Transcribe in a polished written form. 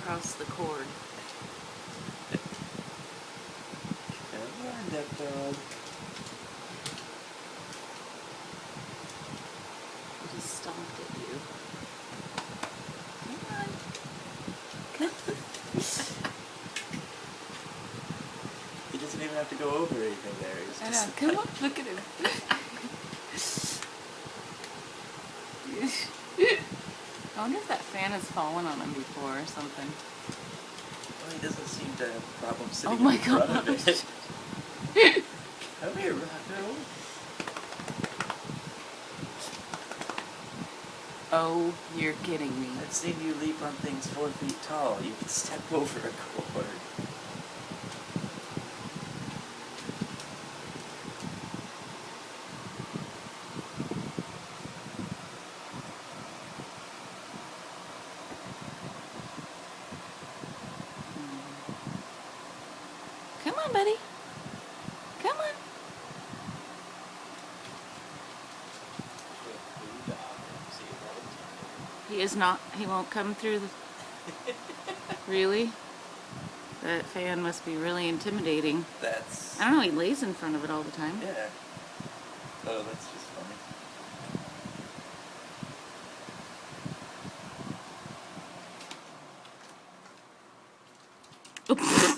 across the cord. Come on, duck dog. He stomped at you. Come on. Come on. He doesn't even have to go over anything there. He's I just know. Come on. Look at him. I wonder if that fan has fallen on him before or something. Well, he doesn't seem to have a problem sitting my in front of gosh. it. Come here, Rocco. Oh, you're kidding me. I've seen you leap on things 4 feet tall. You can step over a cord. Come on, buddy. Come on. He is not. He won't come through the... Really? That fan must be really intimidating. That's... I don't know, he lays in front of it all the time. Yeah. Oh, that's just funny. Oops.